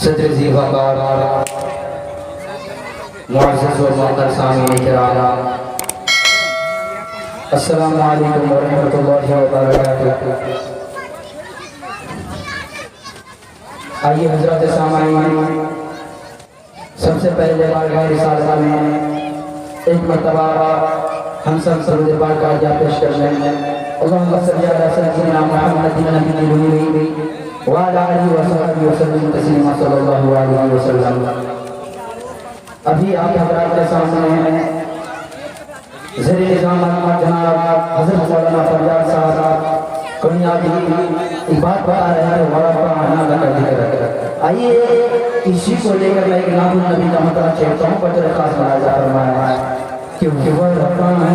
सदर जी वकार मुअज़्ज़ज़ व मोहतर सामीन किराम, अस्सलामु अलैकुम व रहमतुल्लाहि व बरकातुहू। आइए हज़रत सामाईन, सबसे पहले बारगाह रिसालत में एक मरतबा हम सब दरूद पाक का अदा पेश कर लें। अल्लाहुम्मा सल्लि अला सय्यिदिना मुहम्मदिन नबिय्यिल उम्मी व अला आलिहि व सहबिहि वसल्लम तस्लीमा सल्लल्लाहु अलैहि वसल्लम। अभी आप हज़रात के सामने ज़ेरे निज़ाम जनाब हज़रत मौलाना फरियाद साहब कुनियादी एक बात बता रहे हैं। आइए इसी को लेकर मैं एक नाम नबी का मतलब चाहता हूँ, पर खास मुलाज़ा फरमाया क्योंकि वह रब्बाना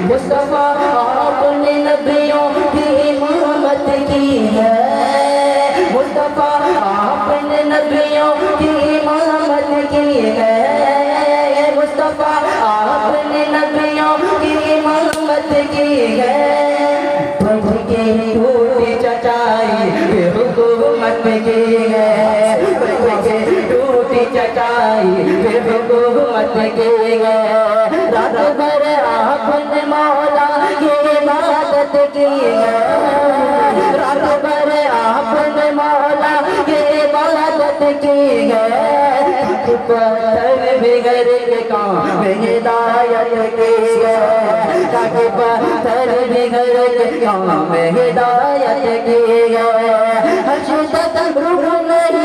मुस्तफा आपने नबियों की इमामत की है, मुस्तफा आपने नबियों की इमामत की है, मुस्तफा आपने नबियों की इमामत की है। बच के टूटी चटाई हुकूमत की है, बच के टूटी चटाई हुकूमत की है। रात भर आपने मौला की इबादत की है, रात भर आपने मौला की इबादत की है। पत्थर बिगड़ के काम हिदायत की है, ताकि पत्थर बिगड़ के काम हिदायत की है। हर्षत रुक नहीं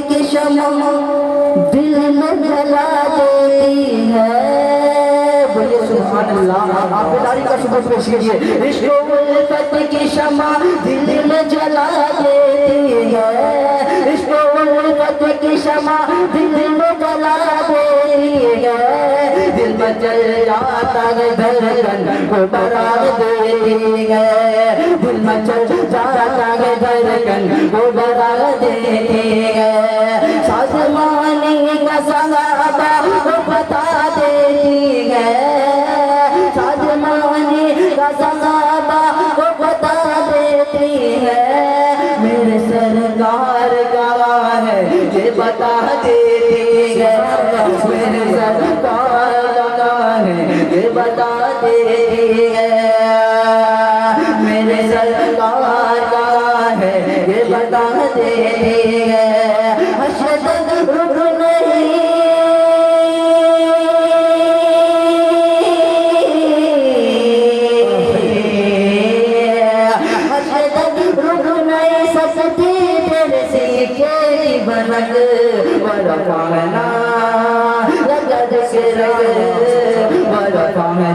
के शमा दिल में जला देती है। बोलिए सुभान अल्लाह। आप दारी का शुक्र पेश कीजिए। इश्क़ उल्फत की शमा दिल में जला देती है, इश्क़ उल्फत की शमा दिल में जला देती है। दिल में जल जाता है धड़कन को बरात देती है, दिल में जल जाता है धड़कन को बरात देती है। साजमानी का सहाबा को बता देती है, साजमानी का सहाबा को बता देती है। मेरे सरकार का है ये बता देती है, मेरे सरकार का है ये बता देती है, मेरे सरकार का है ये बता देती है। रुक नहीं रुक नहीं सकती तेरे सीखे बनक बड़ा पाना लगद के रग बड़ा पाना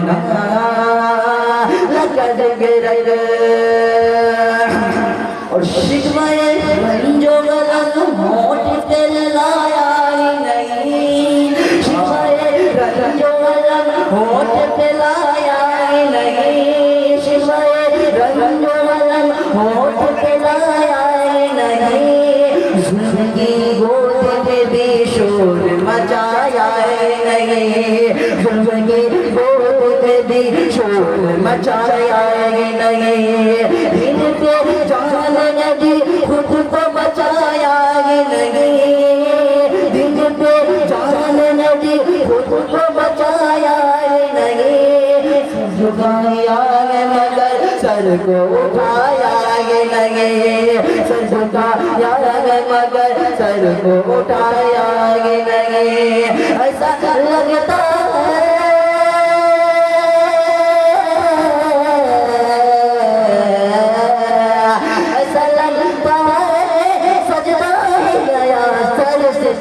लगद के रग। और शिकवाए जो गलत मोट तेल लाया ही नहीं, बचाएगी नहीं, दिल पे जान नदी खुद को बचाएगी नहीं, दिल पे जान नदी खुद को बचाएगी नहीं, झुकाया मगर सर को उठाएगी नहीं, सर झुकाया मगर सर को उठाएगी नहीं, ऐसा लगता है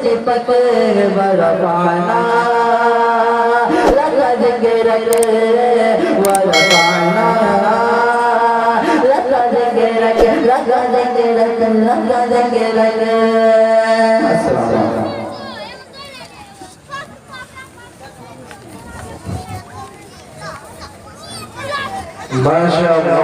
चिपक बरपाना लगा देंगे रग बरपाना लगा देंगे रग लगा देंगे रग लगा देंगे रग। माशाअल्लाह।